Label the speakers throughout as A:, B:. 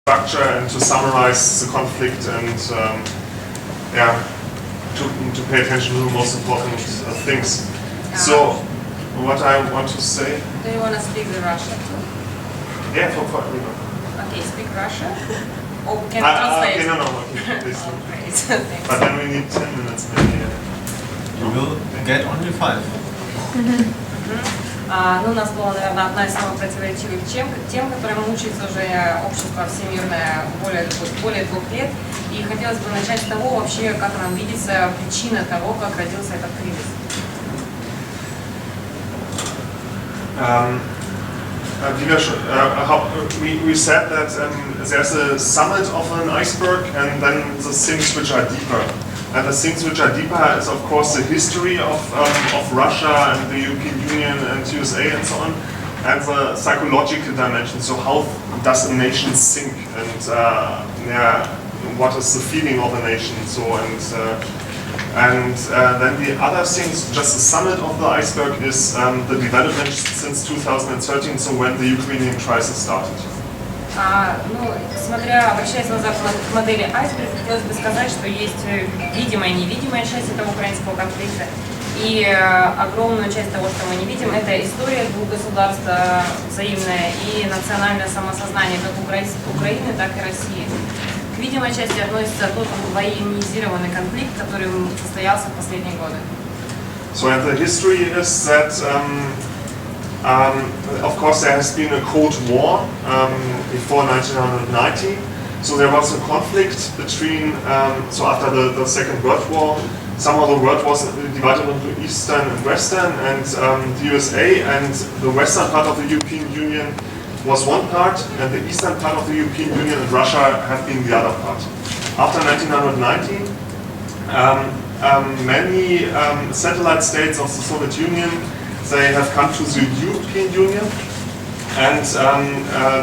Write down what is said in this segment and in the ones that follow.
A: structure and to summarize the conflict and yeah, to pay attention to the most important things. So, what I want to say.
B: Do you want to speak the Russian too?
A: Yeah, for everyone.
B: Okay, speak Russian. Or can you translate?
A: Okay, no, okay, please.
B: Oh, great.
A: But then we need 10 minutes maybe.
C: You will get only 5.
B: Ну, у нас была, наверное, одна из самых противоречивых тем, которой мучается уже общество всемирное более 2 лет. И хотелось бы начать с того, вообще, как нам видится причина того, как родился этот кризис.
A: We said that there's a summit of an iceberg and then the things which are deeper. And the things which are deeper is of course the history of Russia and the European Union and USA and so on, and the psychological dimension. So how does a nation think, and what is the feeling of a nation? So and then the other things, just the summit of the iceberg, is the development since 2013, so when the Ukrainian crisis started.
B: Ну, обращаясь назад к модели айсберга, хотелось бы сказать, что есть видимая и невидимая часть этого украинского конфликта. И огромную часть того, что мы не видим, это история 2 государств, взаимное и национальное самосознание как Украины, так и России. К видимой части относится тот военизированный конфликт, который состоялся в последние годы.
A: So and the history is that of course there has been a Cold War before 1990. So there was a conflict between, so after the Second World War, somehow the world was divided into Eastern and Western, and the USA and the Western part of the European Union was one part, and the Eastern part of the European Union and Russia have been the other part. After 1990, many satellite states of the Soviet Union, they have come to the European Union, and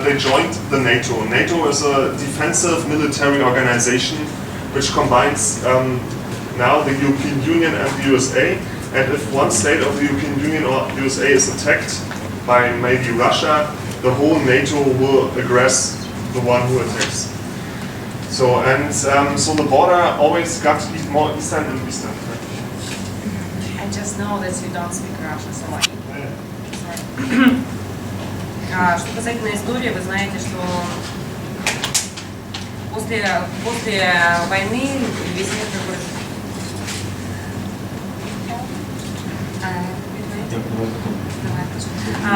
A: they joined the NATO. NATO is a defensive military organization which combines now the European Union and the USA, and if one state of the European Union or USA is attacked by maybe Russia, the whole NATO will aggress the one who attacks. So and so the border always got more eastern and eastern.
B: I just know that you don't speak Russian, so Что касательно истории, вы знаете, что после войны весь мир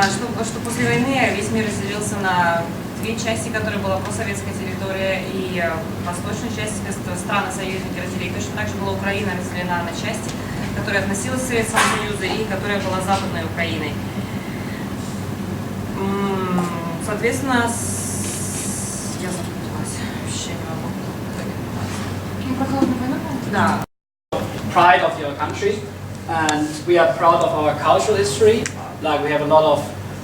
B: что после войны весь мир разделился на 2 части, которые была постсоветская территория, и восточная часть страны-союзники разделили. Точно так же была Украина разделена на части, которая относилась к Советскому Союзу и которая была Западной Украиной. Соответственно, я запуталась. Вообще не могу. Да.
D: Pride of your country, and we are proud of our cultural history. Like we have a lot of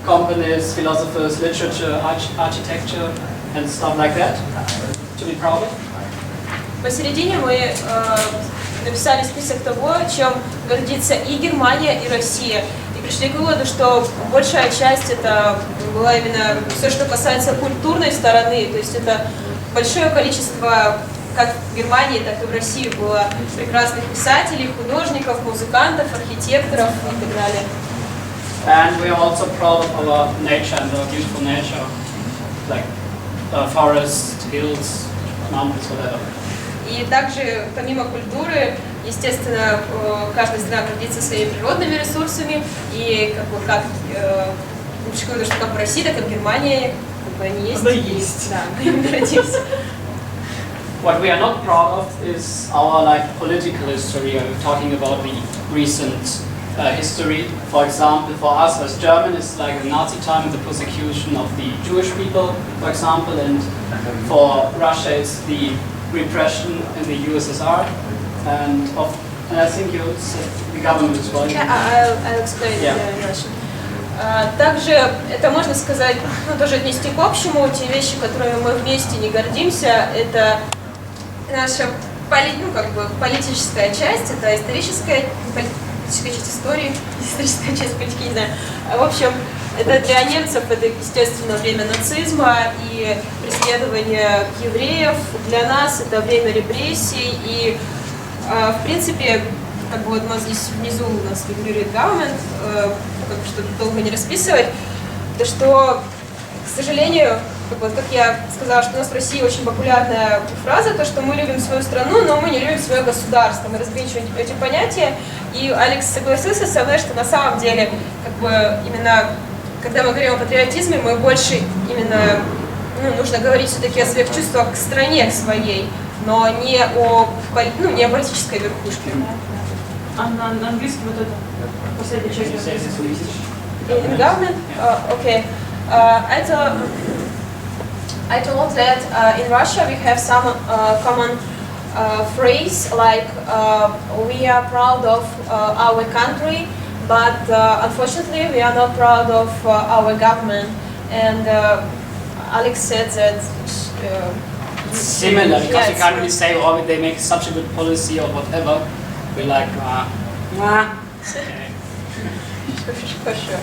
D: companies, philosophers, literature, architecture, and stuff like that to be proud of.
E: Посередине мы написали список того, чем гордится и Германия, и Россия. И пришли к выводу, что большая часть это была именно все, что касается культурной стороны. То есть это большое количество, как в Германии, так и в России, было прекрасных писателей, художников, музыкантов, архитекторов и так далее.
D: And we are also proud of our nature and our beautiful nature, like forests, hills, mountains, whatever.
E: И также, помимо культуры, естественно, каждая страна гордится своими природными ресурсами, и как в России, так и в Германии они есть.
D: Она есть.
E: Да, мы гордимся.
D: What we are not proud of is our political history. I'm talking about the recent history. For example, for us as German, it's like the Nazi time, the persecution of the Jewish people, for example, and for Russia, it's the repression in the USSR, and I think you said the government as well.
E: Yeah, I'll explain in Russian. Также это можно сказать, тоже отнести к общему, те вещи, которыми мы вместе не гордимся, это наша политическая часть, это историческая часть истории, историческая часть политики, не знаю. В общем, Это для немцев это, естественно, время нацизма и преследования евреев. Для нас это время репрессий. И, в принципе, как бы вот у нас здесь внизу у нас фигурирует government, как бы, чтобы долго не расписывать, то что, к сожалению, как я сказала, что у нас в России очень популярная фраза, то, что мы любим свою страну, но мы не любим свое государство. Мы разграничиваем эти понятия. И Алекс согласился со мной, что на самом деле, как бы, именно когда мы говорим о патриотизме, мы больше именно нужно говорить все-таки о своих чувствах к стране, к своей, но не о политической верхушке.
B: А на английском вот это последняя часть.
E: In government? Okay. I told that in Russia we have some common phrase like we are proud of our country, but unfortunately we are not proud of our government. And Alex said that
D: similar, because you can't really say, oh, they make such a good policy or whatever. We're like,
E: For sure.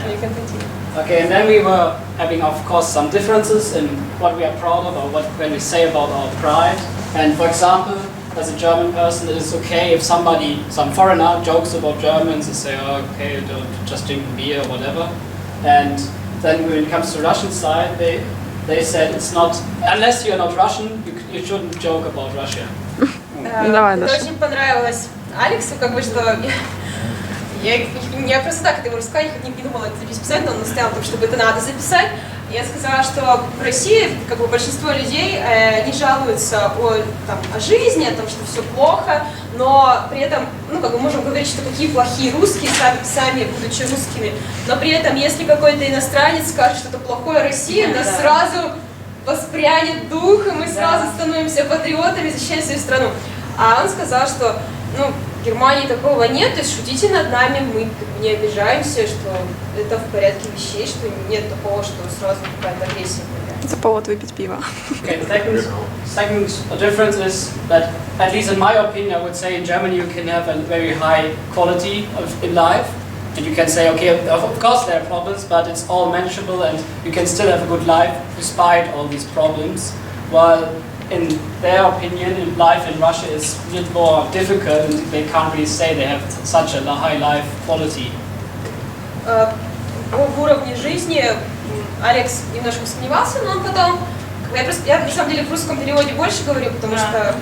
E: You can continue.
D: Okay, and then we were having, of course, some differences in what we are proud of or what when we say about our pride. And for example, as a German person, it is okay if some foreigner jokes about Germans and say, oh, okay, don't just drink beer or whatever. And then when it comes to Russian side, they said it's not, unless you're not Russian, you shouldn't joke about Russia.
E: Это очень понравилось Алексу, как бы, что я просто так это ему рассказать, не думала это записать, но он настоял, чтобы это надо записать. Я сказала, что в России как бы большинство людей не жалуются о жизни, о том, что все плохо, но при этом, как бы можем говорить, что какие плохие русские, сами будучи русскими, но при этом, если какой-то иностранец скажет что-то плохое о России, нас сразу воспрянет дух, и мы сразу становимся патриотами, защищаем свою страну. А он сказал, что в Германии такого нет, то есть шутите над нами, мы не обижаемся, что это в порядке вещей, что нет такого, что сразу какая-то агрессия.
F: Это повод выпить пиво.
D: Okay, the second difference is that, at least in my opinion, I would say in Germany you can have a very high quality in life. And you can say, okay, of course there are problems, but it's all manageable and you can still have a good life despite all these problems. While in their opinion, life in Russia is a bit more difficult and they can't really say they have such a high life quality.
E: В уровне жизни Алекс немножко сомневался, но он потом... Я на самом деле в русском переводе больше говорю, потому что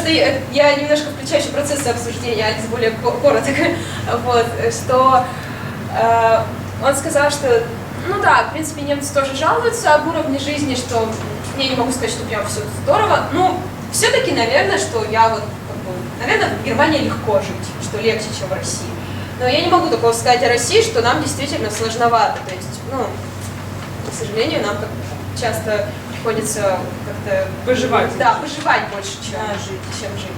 E: я немножко включаю еще процессы обсуждения, Алекс более коротко. Вот, что он сказал, что в принципе, немцы тоже жалуются об уровне жизни, что я не могу сказать, что прям все здорово. Все-таки, наверное, что наверное, в Германии легко жить, что легче, чем в России. Но я не могу такого сказать о России, что нам действительно сложновато. То есть, к сожалению, нам часто приходится как-то
B: выживать.
E: Да, выживать больше, чем жить.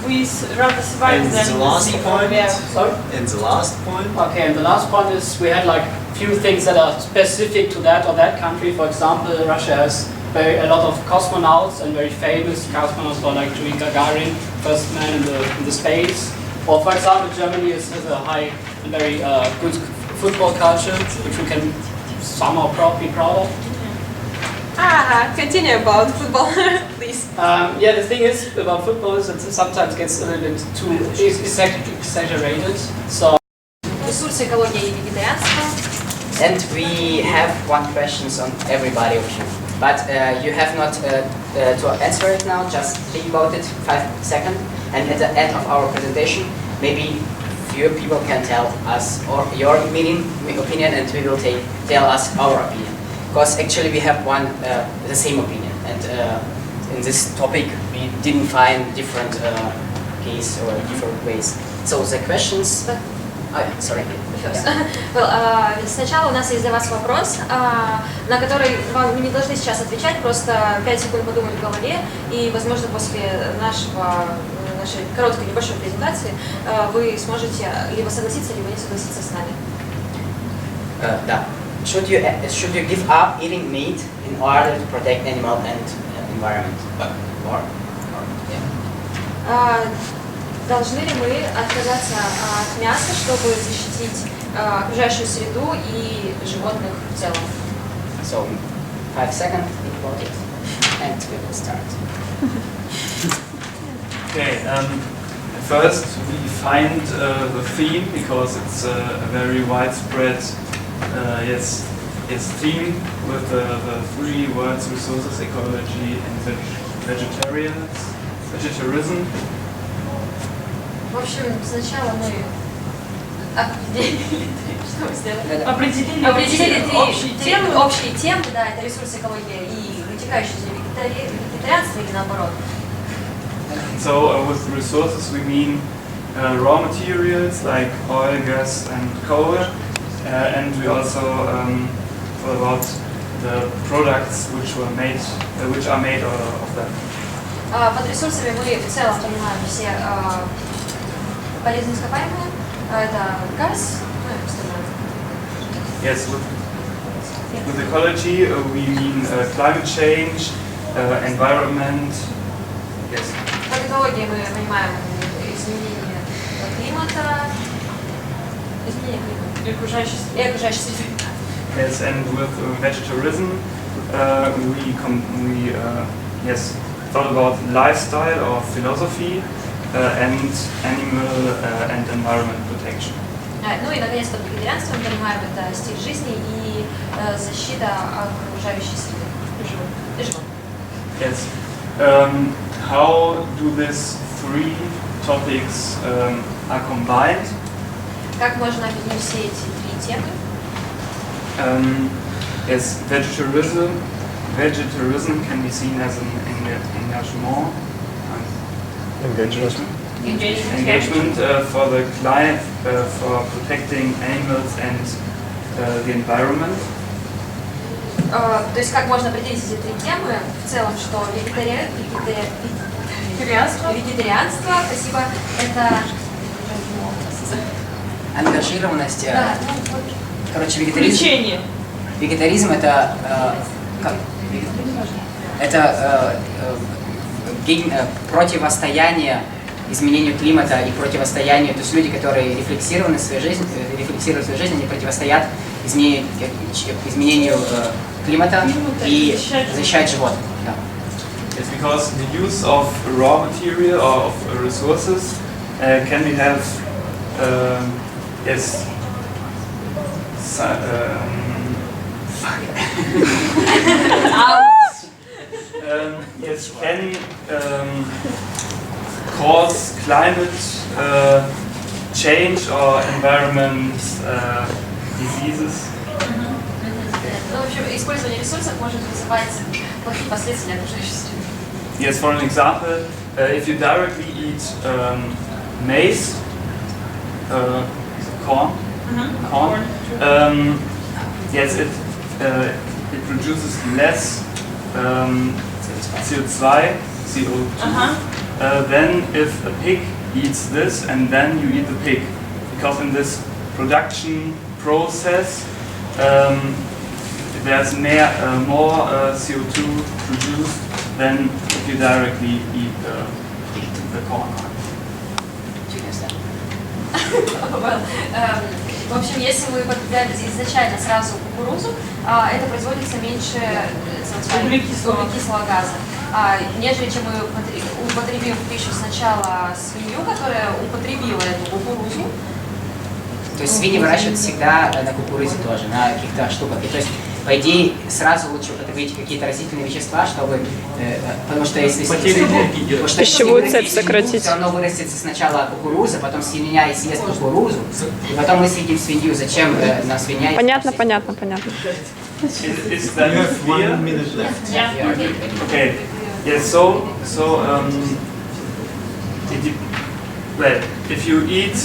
B: We rather survive
C: And
B: than
C: the last point.
D: Sorry?
C: And the last point.
D: Okay, and the last point is we had like few things that are specific to that or that country. For example, Russia has a lot of cosmonauts and very famous cosmonauts like Yuri Gagarin, first man in the space. Or for example, Germany has a high and very good football culture, which we can somehow be proud of.
E: Continue about football, please.
D: Yeah, the thing is about football is that it sometimes gets a little bit too exaggerated. So.
B: Ресурсы, экология и вегетарианство.
G: And we have one question on everybody of you, but you have not to answer it now. Just think about it 5 seconds, and at the end of our presentation, maybe few people can tell us or your opinion, and we will tell us our opinion. Because actually we have the same opinion, and in this topic we didn't find different case or different ways. So the questions. Sorry.
H: Сначала у нас есть для вас вопрос, на который вам не должны сейчас отвечать, просто 5 секунд подумать в голове, и, возможно, после нашей короткой небольшой презентации вы сможете либо согласиться, либо не согласиться с нами.
G: Да. Should you give up eating meat in order to protect animal and environment?
H: Должны ли мы отказаться от мяса, чтобы защитить окружающую среду и животных в целом.
G: So, 5 seconds, think about it, and we will start.
F: Okay, first we find the theme because it's a very widespread theme with the three words: resources, ecology, and vegetarianism.
H: В общем, сначала мы определили три общие темы, да, это ресурсы, экология и вытекающие из вегетарианство или наоборот.
F: So with resources we mean raw materials like oil, gas, and coal, and we also thought about the products which are made of them.
H: Под ресурсами мы в целом понимаем все полезные ископаемые, это газ, ну и остальное.
F: Yes, with ecology we mean climate change, environment. Yes.
H: Под экологией мы понимаем изменение климата и окружающей среды.
F: Yes, and with vegetarianism we thought about lifestyle or philosophy and animal and environment protection.
H: Ну и наконец под вегетарианством мы понимаем это стиль жизни и защита окружающей среды и животных.
F: Yes. How do these three topics are combined?
H: Как можно объединить все эти три темы?
F: Yes, vegetarianism can be seen as an engagement. Engagement for the climate, for protecting animals and the environment.
H: То есть как можно определить эти три темы в целом, что вегетарианство, спасибо, это
G: Ангажированность.
H: да,
G: Короче, вегетаризм это противостояние изменению климата и противостоянию, то есть люди, которые рефлексируют свою жизнь, они противостоят изменению климата и защищают животных. Да.
F: It's because the use of raw material or of resources can we have yes yes can cause climate change or environment diseases.
H: Ну, в общем, использование ресурсов может вызывать плохие последствия для окружающей среды.
F: Yes, for an example, if you directly eat maize, corn, yes, it produces less CO2 than if a pig eats this and then you eat the pig, because in this production process there's more CO2 produced than if you directly eat the corn.
H: В общем, если мы потребляем изначально сразу кукурузу, это производится меньше углекислого газа, нежели чем мы употребим в пищу сначала свинью, которая употребила эту кукурузу.
G: То есть свиньи выращивают всегда на кукурузе тоже, на каких-то штуках. И то есть, по идее, сразу лучше употребить какие-то растительные вещества, чтобы, потому что если
I: пищевую цепь сократить.
G: Все равно вырастется сначала кукуруза, потом свинья и съест кукурузу, и потом мы съедим свинью. Зачем на свинья?
I: Понятно.
F: Is that clear?
E: 1 minute left.
H: Yeah.
F: Okay. Yes. So well, if you eat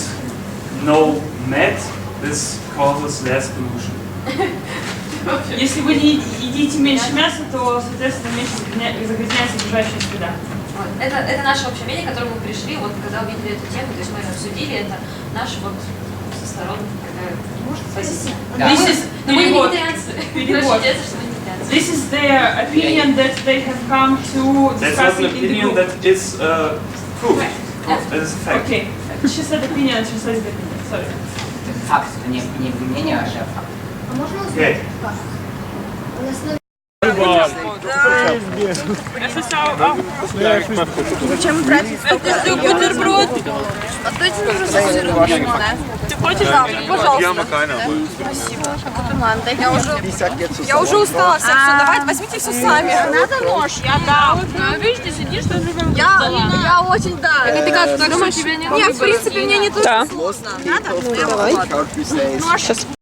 F: no meat, this causes less pollution.
J: Если вы не едите меньше мяса, то, соответственно, меньше загрязняется окружающая среда.
H: Это наше общее мнение, к которому мы пришли, вот когда увидели эту тему, то есть мы это обсудили, это наш вот всесторонний позиция. Но мы не вегетарианцы.
J: This is their opinion that they have come to
F: That's
J: discuss
F: not an
J: it in the
F: opinion,
J: group.
F: that is proof.
J: Yeah.
F: That is a fact.
J: Okay. She said opinion, she says the opinion. Sorry.
G: факт, не мнение, а факт.
H: А можно узнать?
A: Okay.
E: Зачем тратить столько? Бутерброд.
H: А то эти нужно зафиксировать, да?
E: Ты хочешь? Да, пожалуйста.
H: Спасибо. Я уже устала всем все давать, возьмите все сами. Надо нож? Я дам.
J: Видите, сидишь, тоже
H: Я очень да. Это ты как думаешь, тебе не? Нет, в принципе, мне не то, что сложно. Надо?
I: Давай.
H: Нож.